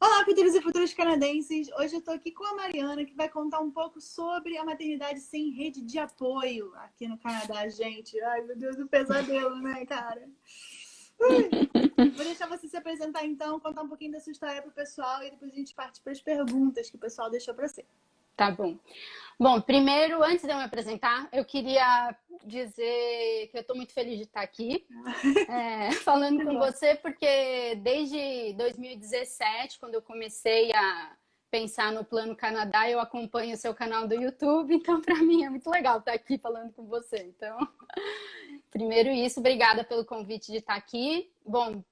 Olá, futuros e futuras canadenses! Hoje eu tô aqui com a Mariana, que vai contar um pouco sobre a maternidade sem rede de apoio aqui no Canadá, gente. Ai, meu Deus, o pesadelo, né, cara? Ui. Vou deixar você se apresentar então, contar um pouquinho da sua história pro pessoal e depois a gente parte para as perguntas que o pessoal deixou para você. Tá bom. Bom, primeiro, antes de eu me apresentar, eu queria dizer que eu estou muito feliz de estar aqui falando com você, porque desde 2017, quando eu comecei a pensar no Plano Canadá, eu acompanho o seu canal do YouTube, então para mim é muito legal estar aqui falando com você. Então, primeiro isso, obrigada pelo convite de estar aqui. Bom,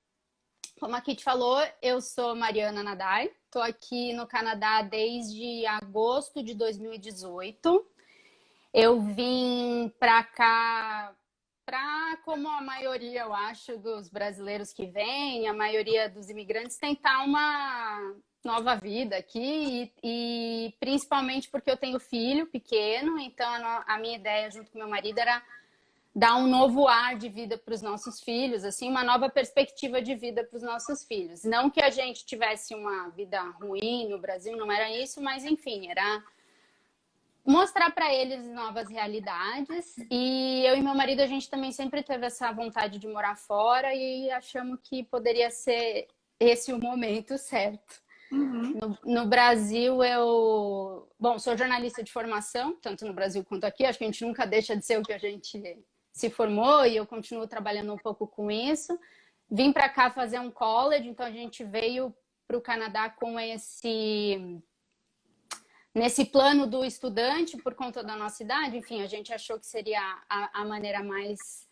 como a Kit falou, eu sou Mariana Nadai, estou aqui no Canadá desde agosto de 2018. Eu vim para cá, como a maioria, eu acho, dos brasileiros que vêm, a maioria dos imigrantes, tentar uma nova vida aqui e principalmente porque eu tenho filho pequeno, então a minha ideia junto com meu marido era dar um novo ar de vida para os nossos filhos, assim, uma nova perspectiva de vida para os nossos filhos. Não que a gente tivesse uma vida ruim no Brasil, não era isso, mas enfim, era mostrar para eles novas realidades. E eu e meu marido, a gente também sempre teve essa vontade de morar fora e achamos que poderia ser esse o momento certo. No Brasil, bom, sou jornalista de formação, tanto no Brasil quanto aqui. Acho que a gente nunca deixa de ser o que a gente se formou e eu continuo trabalhando um pouco com isso. Vim para cá fazer um college, então a gente veio para o Canadá com nesse plano do estudante por conta da nossa idade. Enfim, a gente achou que seria a maneira mais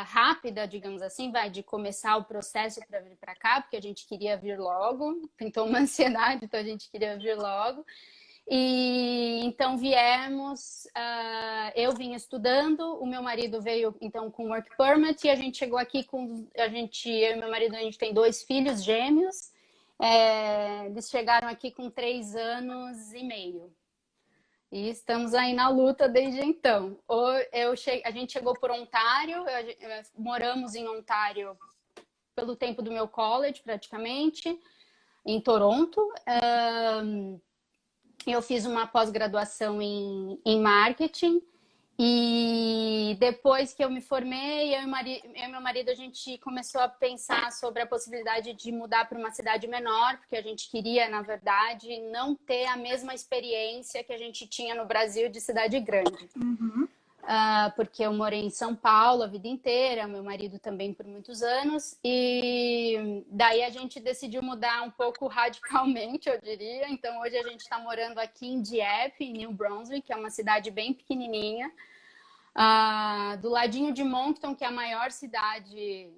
rápida, digamos assim, de começar o processo para vir para cá, porque a gente queria vir logo, pintou uma ansiedade, então a gente queria vir logo. E então viemos, eu vim estudando, o meu marido veio então com work permit e a gente chegou aqui eu e meu marido, a gente tem 2 filhos gêmeos, eles chegaram aqui com 3 anos e meio. E estamos aí na luta desde então. A gente chegou por Ontário, moramos em Ontário pelo tempo do meu college, praticamente, em Toronto. Eu fiz uma pós-graduação em marketing e depois que eu me formei, eu e meu marido, a gente começou a pensar sobre a possibilidade de mudar para uma cidade menor, porque a gente queria, na verdade, não ter a mesma experiência que a gente tinha no Brasil de cidade grande. Porque eu morei em São Paulo a vida inteira, meu marido também por muitos anos, e daí a gente decidiu mudar um pouco radicalmente, eu diria. Então hoje a gente está morando aqui em Dieppe, em New Brunswick, que é uma cidade bem pequenininha, do ladinho de Moncton, que é a maior cidade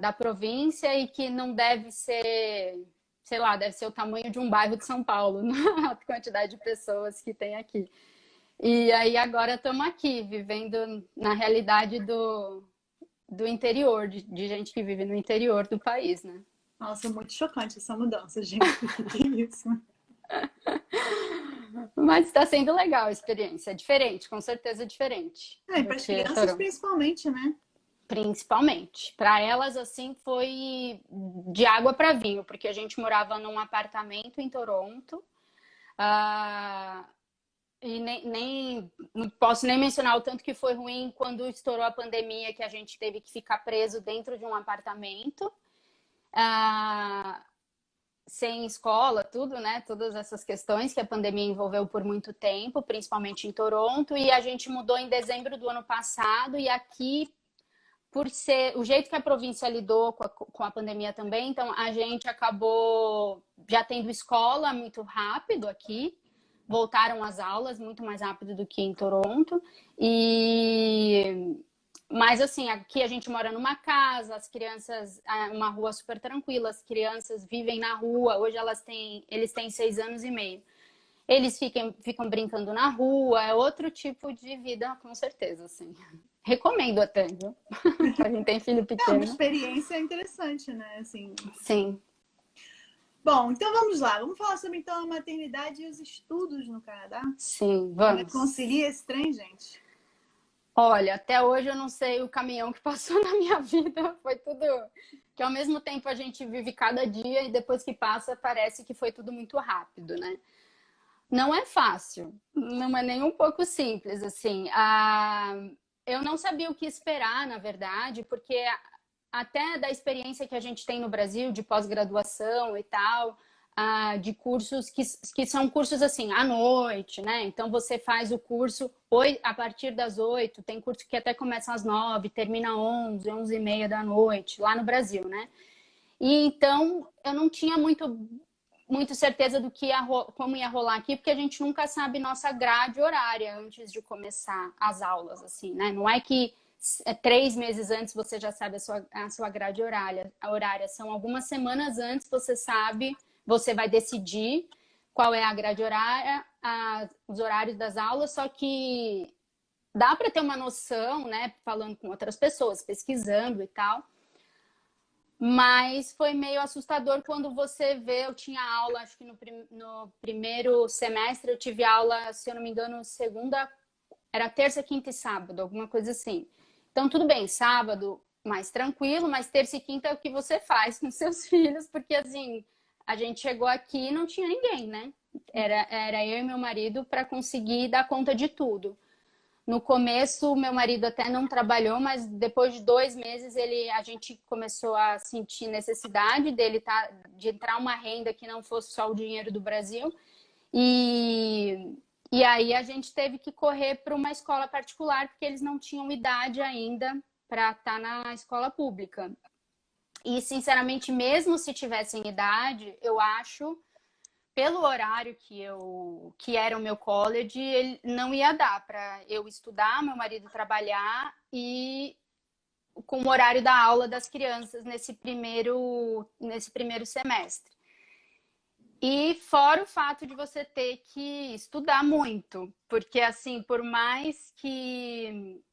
da província e que não deve ser, sei lá, deve ser o tamanho de um bairro de São Paulo, a quantidade de pessoas que tem aqui. E aí agora estamos aqui, vivendo na realidade do interior, de gente que vive no interior do país, né? Nossa, é muito chocante essa mudança, gente. Que isso? Mas está sendo legal a experiência, é diferente, com certeza é diferente. E para as crianças principalmente, né? Principalmente. Para elas, assim, foi de água para vinho, porque a gente morava num apartamento em Toronto. E não posso nem mencionar o tanto que foi ruim quando estourou a pandemia, que a gente teve que ficar preso dentro de um apartamento, sem escola, tudo, né? Todas essas questões que a pandemia envolveu por muito tempo, principalmente em Toronto. E a gente mudou em dezembro do ano passado, e aqui, por ser o jeito que a província lidou com a pandemia também, então a gente acabou já tendo escola muito rápido aqui. Voltaram as aulas muito mais rápido do que em Toronto. Mas assim, aqui a gente mora numa casa, as crianças, uma rua super tranquila, as crianças vivem na rua. Hoje eles têm 6 anos e meio. Eles ficam brincando na rua, é outro tipo de vida, com certeza, assim. Recomendo até, viu? Pra quem tem filho pequeno. É uma experiência interessante, né? Assim. Sim. Bom, então vamos lá. Vamos falar sobre então a maternidade e os estudos no Canadá? Sim, Como é vamos. que concilia esse trem, gente? Olha, até hoje eu não sei o caminhão que passou na minha vida. Foi tudo que ao mesmo tempo a gente vive cada dia e depois que passa parece que foi tudo muito rápido, né? Não é fácil, não é nem um pouco simples, assim. Eu não sabia o que esperar, na verdade, porque até da experiência que a gente tem no Brasil, de pós-graduação e tal, de cursos que são cursos assim, à noite, né? Então você faz o curso a partir das 8, tem curso que até começa às 9, termina às 11, 11h30 da noite, lá no Brasil, né? E então eu não tinha muito certeza do que como ia rolar aqui, porque a gente nunca sabe nossa grade horária antes de começar as aulas, assim, né? Não é que 3 meses antes você já sabe a sua grade horária. São algumas semanas antes você sabe, você vai decidir qual é a grade horária, os horários das aulas, só que dá para ter uma noção, né? Falando com outras pessoas, pesquisando e tal. Mas foi meio assustador quando você vê, eu tinha aula, acho que no primeiro semestre eu tive aula, se eu não me engano, segunda, era terça, quinta e sábado, alguma coisa assim. Então, tudo bem, sábado mais tranquilo, mas terça e quinta é o que você faz com seus filhos, porque assim, a gente chegou aqui e não tinha ninguém, né? Era eu e meu marido para conseguir dar conta de tudo. No começo, meu marido até não trabalhou, mas depois de 2 meses a gente começou a sentir necessidade de entrar uma renda que não fosse só o dinheiro do Brasil. E aí a gente teve que correr para uma escola particular, porque eles não tinham idade ainda para estar na escola pública. E, sinceramente, mesmo se tivessem idade, eu acho pelo horário que era o meu college, ele não ia dar para eu estudar, meu marido trabalhar e com o horário da aula das crianças nesse primeiro semestre. E fora o fato de você ter que estudar muito, porque assim, por mais que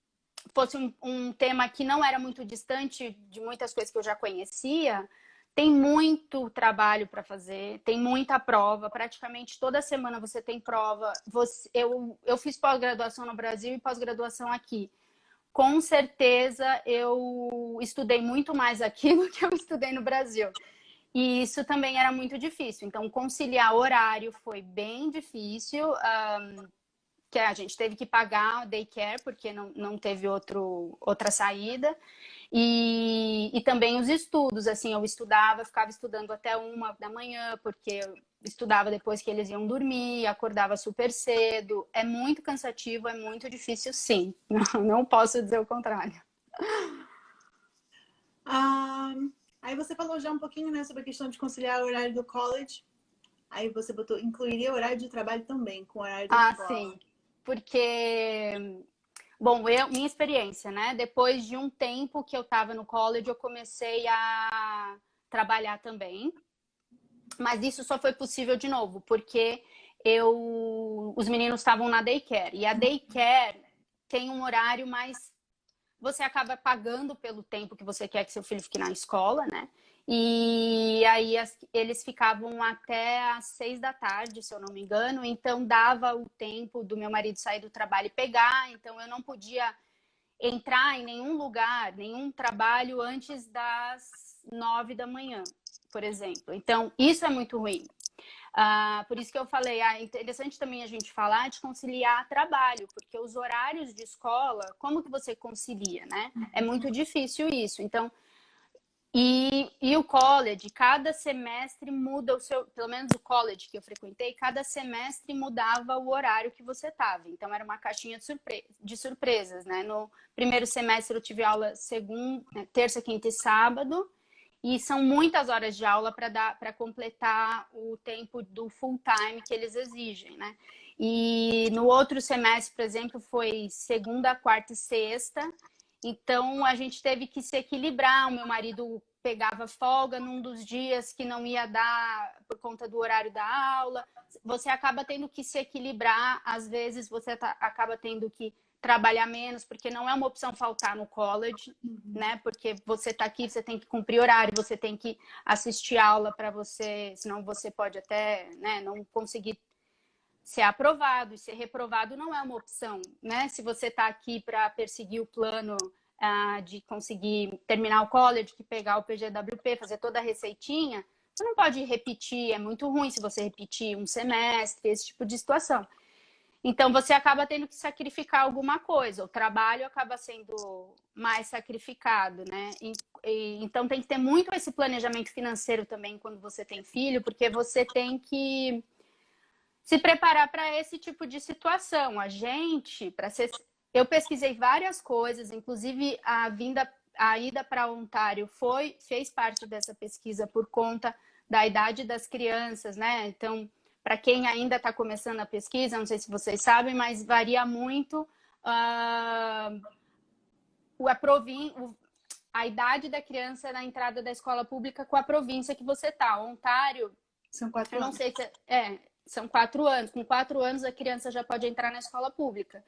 fosse um tema que não era muito distante de muitas coisas que eu já conhecia, tem muito trabalho para fazer, tem muita prova, praticamente toda semana você tem prova. Eu fiz pós-graduação no Brasil e pós-graduação aqui. Com certeza eu estudei muito mais aqui do que eu estudei no Brasil. E isso também era muito difícil. Então, conciliar horário foi bem difícil. Que a gente teve que pagar daycare, porque não teve outra saída. E também os estudos, assim, eu ficava estudando até 1h da manhã, porque eu estudava depois que eles iam dormir, acordava super cedo. É muito cansativo, é muito difícil, sim. Não posso dizer o contrário. Aí você falou já um pouquinho, né, sobre a questão de conciliar o horário do college. Aí você incluiria o horário de trabalho também com o horário da escola. Sim, porque bom, minha experiência, né? Depois de um tempo que eu estava no college, eu comecei a trabalhar também. Mas isso só foi possível de novo, porque os meninos estavam na daycare. E a daycare tem um horário mais... Você acaba pagando pelo tempo que você quer que seu filho fique na escola, né? E aí eles ficavam até às 6 da tarde, se eu não me engano. Então dava o tempo do meu marido sair do trabalho e pegar. Então eu não podia entrar em nenhum lugar, nenhum trabalho antes das 9 da manhã, por exemplo. Então isso é muito ruim. Por isso que eu falei, é interessante também a gente falar de conciliar trabalho, porque os horários de escola, como que você concilia, né? É muito difícil isso. Então, e o college, cada semestre muda pelo menos o college que eu frequentei, cada semestre mudava o horário que você estava. Então, era uma caixinha de surpresas, né? No primeiro semestre eu tive aula terça, quinta e sábado, e são muitas horas de aula para completar o tempo do full time que eles exigem, né? E no outro semestre, por exemplo, foi segunda, quarta e sexta. Então, a gente teve que se equilibrar. O meu marido pegava folga num dos dias que não ia dar por conta do horário da aula. Você acaba tendo que se equilibrar. Às vezes, você acaba tendo que trabalhar menos, porque não é uma opção faltar no college, né? Porque você está aqui, você tem que cumprir horário, você tem que assistir aula para você, senão você pode até, né, não conseguir ser aprovado, e ser reprovado não é uma opção, né? Se você está aqui para perseguir o plano de conseguir terminar o college, que pegar o PGWP, fazer toda a receitinha, você não pode repetir, é muito ruim se você repetir um semestre, esse tipo de situação. Então, você acaba tendo que sacrificar alguma coisa, o trabalho acaba sendo mais sacrificado, né? Então, tem que ter muito esse planejamento financeiro também quando você tem filho, porque você tem que se preparar para esse tipo de situação. Eu pesquisei várias coisas, inclusive a ida para Ontário fez parte dessa pesquisa por conta da idade das crianças, né? Então, para quem ainda está começando a pesquisa, não sei se vocês sabem, mas varia muito a idade da criança na entrada da escola pública com a província que você está. Ontário, São 4 eu não anos. sei se são 4 anos. Com 4 anos a criança já pode entrar na escola pública.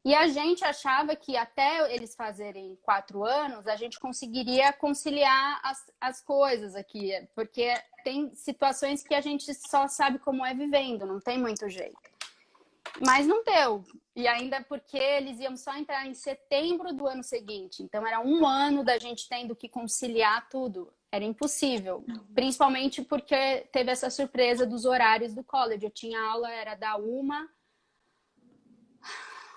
E a gente achava que até eles fazerem 4 anos, a gente conseguiria conciliar as coisas aqui. Porque tem situações que a gente só sabe como é vivendo, não tem muito jeito. Mas não deu. E ainda porque eles iam só entrar em setembro do ano seguinte. Então era 1 ano da gente tendo que conciliar tudo. Era impossível. Principalmente porque teve essa surpresa dos horários do college. Eu tinha aula, era da 1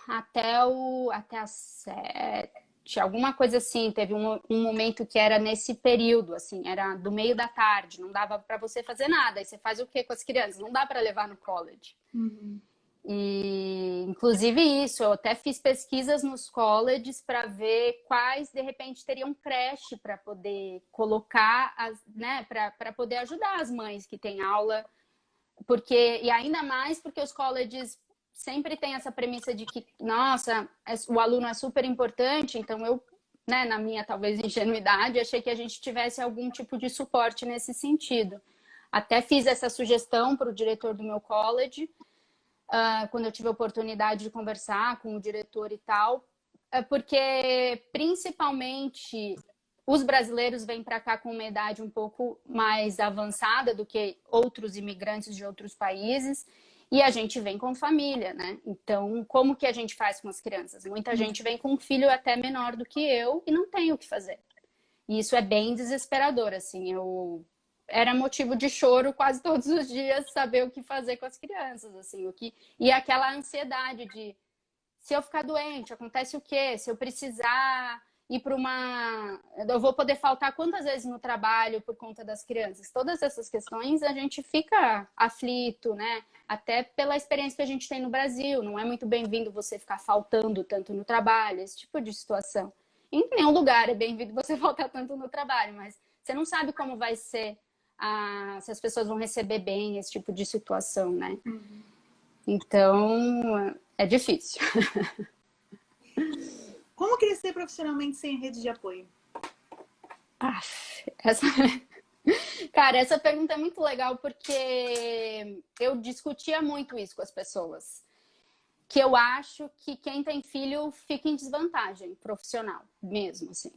até as 7, alguma coisa assim. Teve um momento que era nesse período, assim, era do meio da tarde, não dava para você fazer nada. Aí você faz o quê com as crianças? Não dá para levar no college. Uhum. E, inclusive isso, eu até fiz pesquisas nos colleges para ver quais, de repente, teriam creche para poder colocar, né, para poder ajudar as mães que têm aula. E ainda mais porque os colleges sempre têm essa premissa de que, nossa, o aluno é super importante, então eu, né, na minha, talvez, ingenuidade, achei que a gente tivesse algum tipo de suporte nesse sentido. Até fiz essa sugestão para o diretor do meu college, quando eu tive a oportunidade de conversar com o diretor e tal, porque principalmente os brasileiros vêm para cá com uma idade um pouco mais avançada do que outros imigrantes de outros países, e a gente vem com família, né? Então, como que a gente faz com as crianças? Muita gente vem com um filho até menor do que eu e não tem o que fazer. E isso é bem desesperador, assim. Era motivo de choro quase todos os dias saber o que fazer com as crianças, assim, e aquela ansiedade de se eu ficar doente, acontece o quê? Se eu precisar ir para eu vou poder faltar quantas vezes no trabalho por conta das crianças? Todas essas questões a gente fica aflito, né? Até pela experiência que a gente tem no Brasil, não é muito bem-vindo você ficar faltando tanto no trabalho, esse tipo de situação. Em nenhum lugar é bem-vindo você faltar tanto no trabalho, mas você não sabe como vai ser se as pessoas vão receber bem esse tipo de situação, né? Uhum. Então, é difícil. Como crescer profissionalmente sem rede de apoio? Cara, essa pergunta é muito legal porque eu discutia muito isso com as pessoas. Que eu acho que quem tem filho fica em desvantagem profissional, mesmo, assim.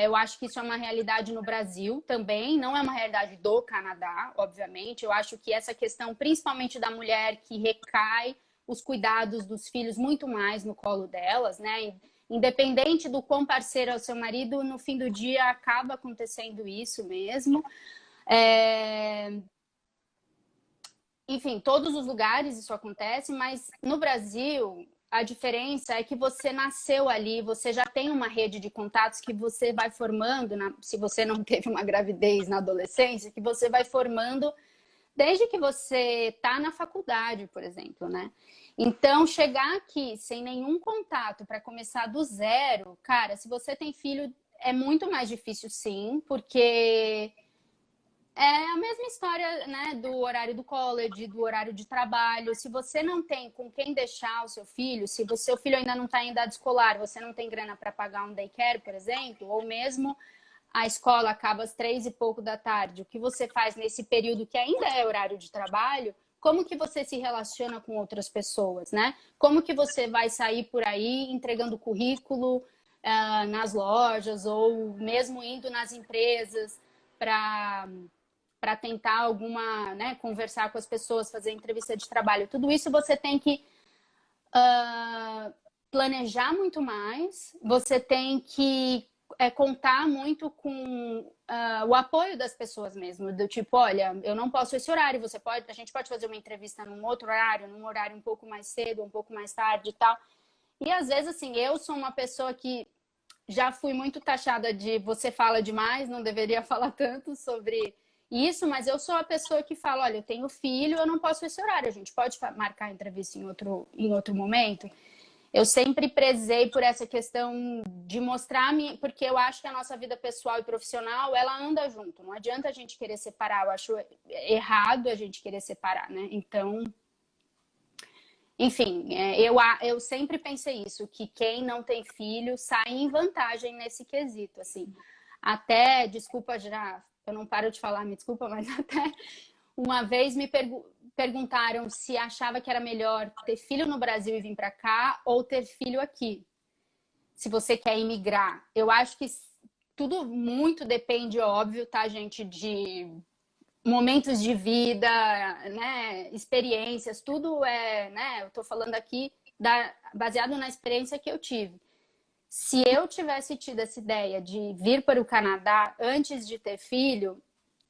Eu acho que isso é uma realidade no Brasil também, não é uma realidade do Canadá, obviamente. Eu acho que essa questão, principalmente da mulher, que recai os cuidados dos filhos muito mais no colo delas, né? Independente do quão parceiro é o seu marido, no fim do dia acaba acontecendo isso mesmo. Enfim, todos os lugares isso acontece, mas no Brasil a diferença é que você nasceu ali, você já tem uma rede de contatos que você vai formando, se você não teve uma gravidez na adolescência, que você vai formando desde que você está na faculdade, por exemplo, né? Então, chegar aqui sem nenhum contato para começar do zero, cara, se você tem filho, é muito mais difícil, sim, porque é a mesma história, né, do horário do college, do horário de trabalho. Se você não tem com quem deixar o seu filho, se o seu filho ainda não está em idade escolar, você não tem grana para pagar um daycare, por exemplo, ou mesmo a escola acaba às 3 e pouco da tarde, o que você faz nesse período que ainda é horário de trabalho, como que você se relaciona com outras pessoas, né? Como que você vai sair por aí entregando currículo nas lojas ou mesmo indo nas empresas para para tentar alguma, né, conversar com as pessoas, fazer entrevista de trabalho. Tudo isso você tem que planejar muito mais, você tem que contar muito com o apoio das pessoas mesmo, do tipo, olha, eu não posso esse horário, a gente pode fazer uma entrevista num outro horário, num horário um pouco mais cedo, um pouco mais tarde e tal. E às vezes, assim, eu sou uma pessoa que já fui muito taxada de você fala demais, não deveria falar tanto sobre isso, mas eu sou a pessoa que fala, olha, eu tenho filho, eu não posso esse horário, a gente pode marcar a entrevista em outro momento. Eu sempre prezei por essa questão de mostrar, porque eu acho que a nossa vida pessoal e profissional, ela anda junto. Não adianta a gente querer separar, eu acho errado a gente querer separar, né? Então, enfim, eu sempre pensei isso, que quem não tem filho sai em vantagem nesse quesito, assim. Até, desculpa já, eu não paro de falar, me desculpa, mas até uma vez me perguntaram se achava que era melhor ter filho no Brasil e vir para cá ou ter filho aqui, se você quer imigrar. Eu acho que tudo muito depende, óbvio, tá, gente, de momentos de vida, né, experiências, tudo né, eu tô falando aqui baseado na experiência que eu tive. Se eu tivesse tido essa ideia de vir para o Canadá antes de ter filho,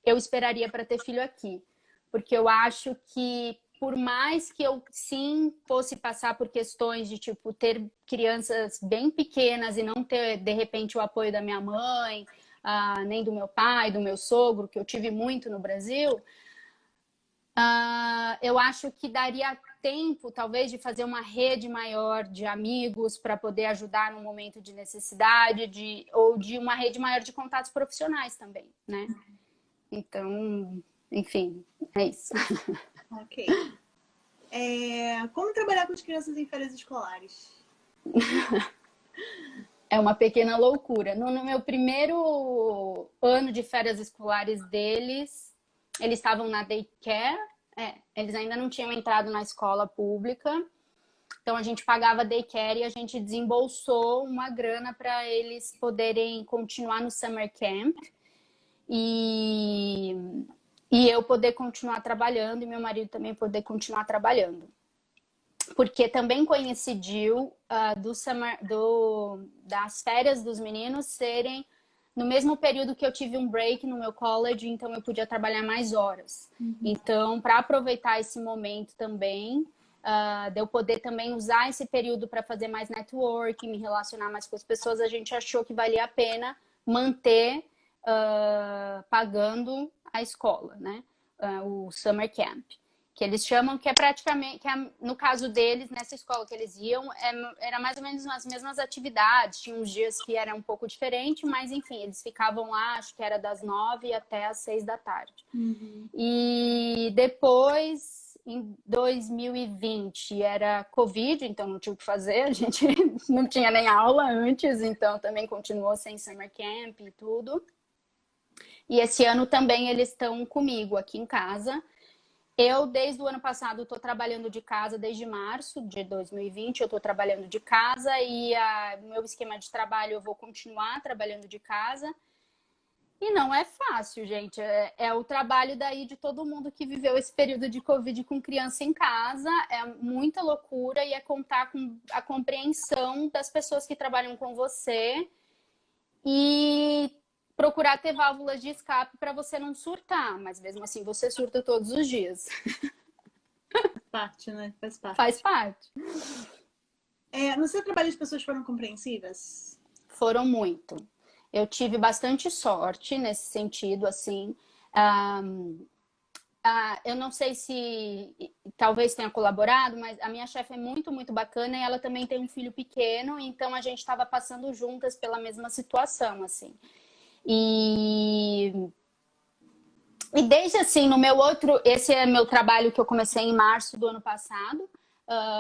eu esperaria para ter filho aqui. Porque eu acho que, por mais que eu, sim, fosse passar por questões de, tipo, ter crianças bem pequenas e não ter, de repente, o apoio da minha mãe, nem do meu pai, do meu sogro, que eu tive muito no Brasil, eu acho que daria tempo, talvez, de fazer uma rede maior de amigos para poder ajudar no momento de necessidade, ou de uma rede maior de contatos profissionais também, né? Então, enfim, é isso. Ok. Como trabalhar com as crianças em férias escolares? É uma pequena loucura. No meu primeiro ano de férias escolares deles, eles estavam na daycare, eles ainda não tinham entrado na escola pública, então a gente pagava daycare e a gente desembolsou uma grana para eles poderem continuar no summer camp e eu poder continuar trabalhando e meu marido também poder continuar trabalhando. Porque também coincidiu das férias dos meninos serem no mesmo período que eu tive um break no meu college, então eu podia trabalhar mais horas. Então, para aproveitar esse momento também, de eu poder também usar esse período para fazer mais network, me relacionar mais com as pessoas, a gente achou que valia a pena manter pagando a escola, né? O summer camp. Que eles chamam, que é praticamente, no caso deles, nessa escola que eles iam, era mais ou menos as mesmas atividades, tinha uns dias que era um pouco diferente, mas enfim, eles ficavam lá, acho que era das 9 até as 6 da tarde. E depois, em 2020, era Covid, então não tinha o que fazer, a gente não tinha nem aula antes, então também continuou sem summer camp e tudo. E esse ano também eles estão comigo aqui em casa. Eu, desde o ano passado, estou trabalhando de casa, desde março de 2020, eu estou trabalhando de casa e o meu esquema de trabalho, eu vou continuar trabalhando de casa. E não é fácil, gente. É o trabalho daí de todo mundo que viveu esse período de Covid com criança em casa. É muita loucura e é contar com a compreensão das pessoas que trabalham com você e procurar ter válvulas de escape para você não surtar, mas mesmo assim você surta todos os dias. Faz parte, né? Faz parte. Faz parte. No seu trabalho as pessoas foram compreensivas? Foram muito. Eu tive bastante sorte nesse sentido, assim. Eu não sei se talvez tenha colaborado, mas a minha chefe é muito, muito bacana e ela também tem um filho pequeno, então a gente estava passando juntas pela mesma situação, assim. E desde assim, esse é meu trabalho que eu comecei em março do ano passado,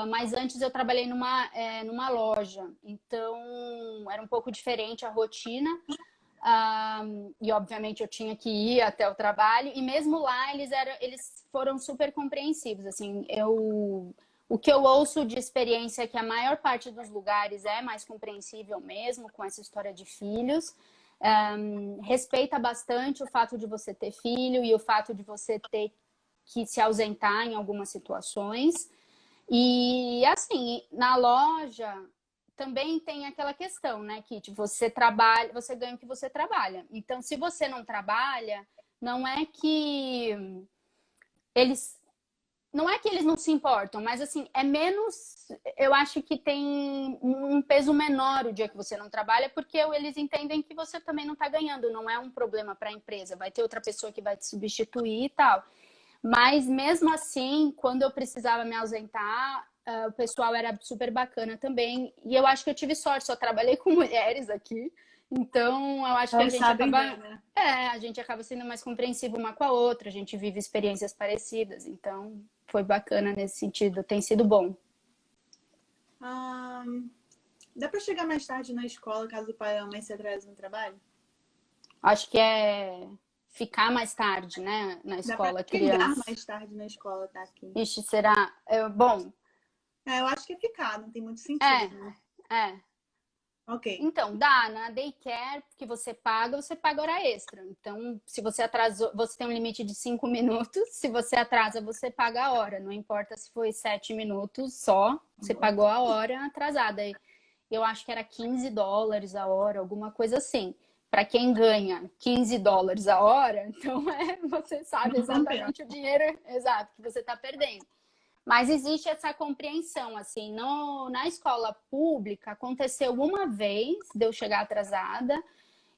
mas antes eu trabalhei numa loja, então era um pouco diferente a rotina, e obviamente eu tinha que ir até o trabalho, e mesmo lá eles foram super compreensivos, assim, o que eu ouço de experiência é que a maior parte dos lugares é mais compreensível mesmo com essa história de filhos. respeita bastante o fato de você ter filho e o fato de você ter que se ausentar em algumas situações. E assim, na loja também tem aquela questão, né, Kit? Você trabalha, você ganha o que você trabalha. Então, se você não trabalha, não é que eles não se importam, mas assim, é menos. Eu acho que tem um peso menor o dia que você não trabalha, porque eles entendem que você também não está ganhando, não é um problema para a empresa, vai ter outra pessoa que vai te substituir e tal. Mas mesmo assim, quando eu precisava me ausentar, o pessoal era super bacana também. E eu acho que eu tive sorte, só trabalhei com mulheres aqui. Então, eu acho que Elas sabem bem, né? a gente acaba sendo mais compreensiva uma com a outra, a gente vive experiências parecidas. Então, foi bacana nesse sentido, tem sido bom. Dá pra chegar mais tarde na escola caso o pai ou a mãe se atrase no trabalho? Acho que é ficar mais tarde, né, na Dá pra escola, chegar criança. mais tarde na escola, tá aqui. Ixi, será? Bom, Eu acho que é ficar, não tem muito é, sentido, né? é. Ok. Então, dá, na daycare que você paga hora extra. Então, se você atrasou, você tem um limite de 5 minutos. Se você atrasa, você paga a hora. Não importa se foi 7 minutos só, você pagou a hora atrasada. Eu acho que era US$ 15 a hora, alguma coisa assim. Para quem ganha US$ 15 a hora, então você sabe Não compensa. exatamente o dinheiro exato que você está perdendo. Mas existe essa compreensão, assim, na escola pública aconteceu uma vez de eu chegar atrasada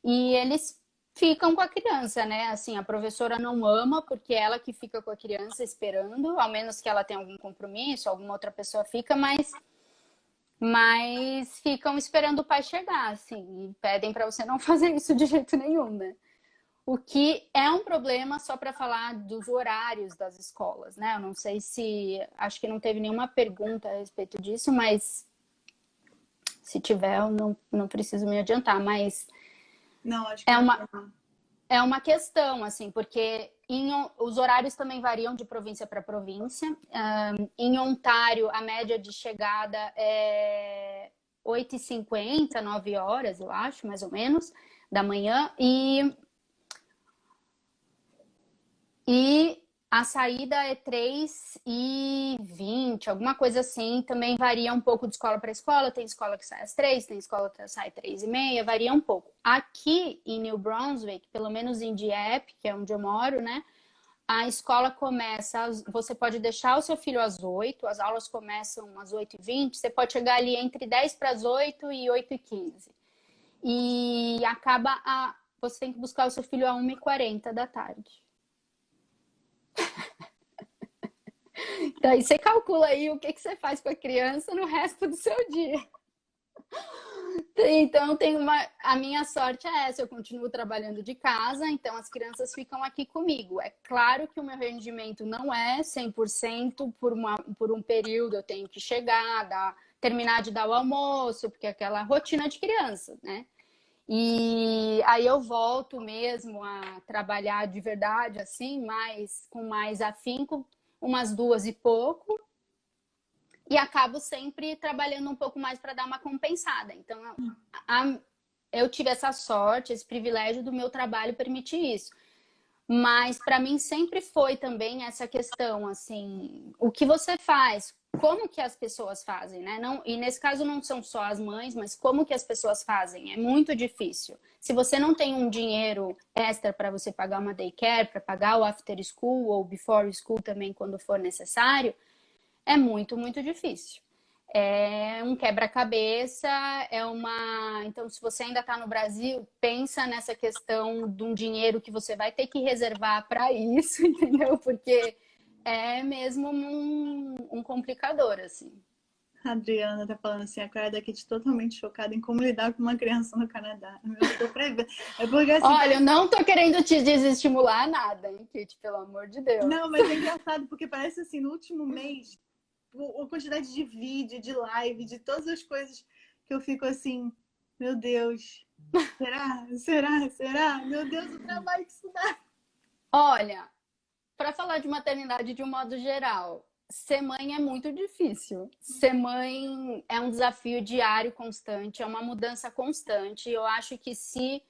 e eles ficam com a criança, né? Assim, a professora não ama porque é ela que fica com a criança esperando, ao menos que ela tenha algum compromisso, alguma outra pessoa fica, mas ficam esperando o pai chegar, assim, e pedem para você não fazer isso de jeito nenhum, né? O que é um problema só para falar dos horários das escolas, né? Eu não sei se. Acho que não teve nenhuma pergunta a respeito disso, mas se tiver, eu não preciso me adiantar. Mas Não, acho que é não. uma questão, assim, porque os horários também variam de província para província. Em Ontário, a média de chegada é 8h50, 9 horas, eu acho, mais ou menos, da manhã. E a saída é 3h20, alguma coisa assim. Também varia um pouco de escola para escola. Tem escola que sai às 3, tem escola que sai 3h30, varia um pouco. Aqui em New Brunswick, pelo menos em Dieppe, que é onde eu moro, né? A escola começa, você pode deixar o seu filho às 8, as aulas começam às 8h20, você pode chegar ali entre 10 para as 8 e 8h15. E você tem que buscar o seu filho a 1h40 da tarde. Daí você calcula aí o que você faz com a criança no resto do seu dia. Então, a minha sorte é essa, eu continuo trabalhando de casa, então as crianças ficam aqui comigo. É claro que o meu rendimento não é 100% por um período, eu tenho que chegar, terminar de dar o almoço, porque é aquela rotina de criança, né? E aí eu volto mesmo a trabalhar de verdade, assim, com mais afinco, umas 2 e pouco, e acabo sempre trabalhando um pouco mais para dar uma compensada. Então, eu tive essa sorte, esse privilégio do meu trabalho permitir isso. Mas para mim sempre foi também essa questão, assim, o que você faz, como que as pessoas fazem, né? Não, e nesse caso não são só as mães, mas como que as pessoas fazem? É muito difícil. Se você não tem um dinheiro extra para você pagar uma daycare, para pagar o after school ou before school também quando for necessário, é muito, muito difícil. É um quebra-cabeça, Então, se você ainda está no Brasil, pensa nessa questão de um dinheiro que você vai ter que reservar para isso, entendeu? Porque é mesmo um complicador, assim. A Adriana tá falando assim, a cara da Kit totalmente chocada em como lidar com uma criança no Canadá. Eu tô prevendo. É porque assim. Olha, eu não tô querendo te desestimular nada, hein, Kit, pelo amor de Deus. Não, mas é engraçado, porque parece assim, no último mês, a quantidade de vídeo, de live, de todas as coisas que eu fico assim, meu Deus, será? Será? Será? Meu Deus, o trabalho que isso dá. Olha, para falar de maternidade de um modo geral, ser mãe é muito difícil. Ser mãe é um desafio diário constante, é uma mudança constante. Eu acho que se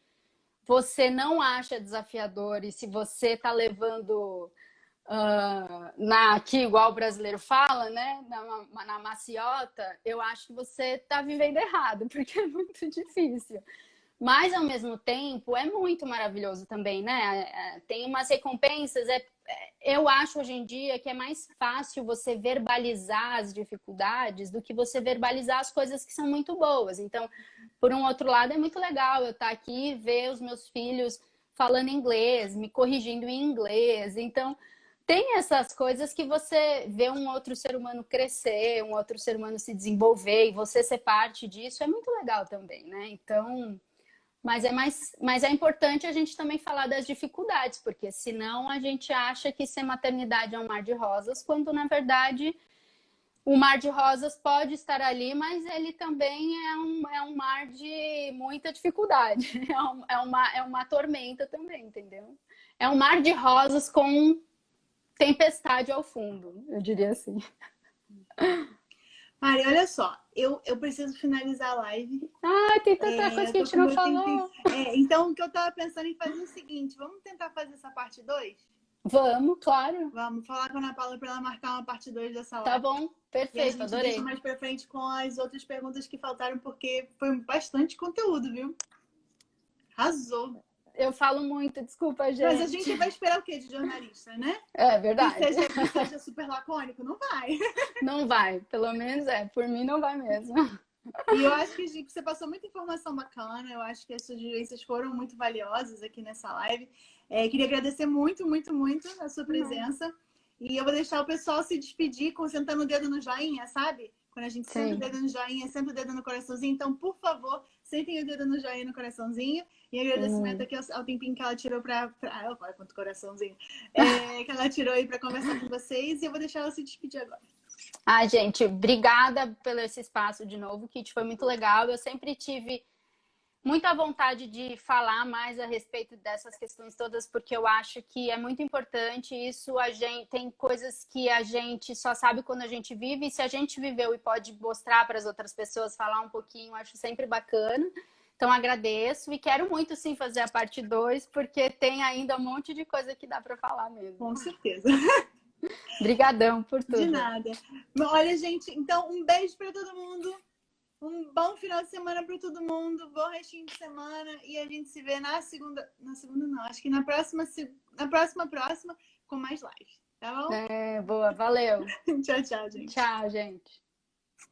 você não acha desafiador e se você está levando aqui, igual o brasileiro fala, né, na maciota, eu acho que você está vivendo errado, porque é muito difícil. Mas, ao mesmo tempo, é muito maravilhoso também, né? Tem umas recompensas. Eu acho hoje em dia que é mais fácil você verbalizar as dificuldades do que você verbalizar as coisas que são muito boas. Então, por um outro lado, é muito legal eu estar aqui e ver os meus filhos falando inglês, me corrigindo em inglês. Então, tem essas coisas que você vê um outro ser humano crescer, um outro ser humano se desenvolver e você ser parte disso, é muito legal também, né? Então... Mas é importante a gente também falar das dificuldades, porque senão a gente acha que ser maternidade é um mar de rosas, quando na verdade o mar de rosas pode estar ali, mas ele também é um mar de muita dificuldade, é uma tormenta também, entendeu? É um mar de rosas com tempestade ao fundo, eu diria assim. Mari, olha só, eu preciso finalizar a live. Ah, tem tanta coisa que a gente não falou. Então, o que eu tava pensando em fazer é o seguinte, vamos tentar fazer essa parte 2? Vamos, claro. Vamos falar com a Ana Paula para ela marcar uma parte 2 dessa live. Tá bom, perfeito, e a gente adorei. deixa mais pra frente com as outras perguntas que faltaram, porque foi bastante conteúdo, viu? Arrasou. Eu falo muito, desculpa, gente. Mas a gente vai esperar o quê de jornalista, né? É verdade. Que seja super lacônico? Não vai. Não vai, pelo menos por mim não vai mesmo. E eu acho que você passou muita informação bacana, eu acho que as suas vivências foram muito valiosas aqui nessa live. Queria agradecer muito, muito, muito a sua presença. E eu vou deixar o pessoal se despedir sentando o dedo no joinha, sabe? Quando a gente senta o dedo no joinha, senta o dedo no coraçãozinho. Então, por favor, sentem o dedo no joinha e no coraçãozinho. E agradecimento aqui ao tempinho que ela tirou olha quanto coraçãozinho. Que ela tirou aí para conversar com vocês. E eu vou deixar ela se despedir agora. Ah, gente, obrigada pelo esse espaço de novo, Kit, foi muito legal. Eu sempre tive muita vontade de falar mais a respeito dessas questões todas, porque eu acho que é muito importante isso. Tem coisas que a gente só sabe quando a gente vive, e se a gente viveu e pode mostrar para as outras pessoas, falar um pouquinho, acho sempre bacana. Então, agradeço e quero muito, sim, fazer a parte 2, porque tem ainda um monte de coisa que dá para falar mesmo. Com certeza. Obrigadão por tudo. De nada. Olha, gente, então um beijo para todo mundo. Um bom final de semana para todo mundo. Bom restinho de semana. E a gente se vê na segunda. Na segunda não, acho que na próxima com mais live. Tá bom? Boa, valeu. Tchau, tchau, gente. Tchau, gente.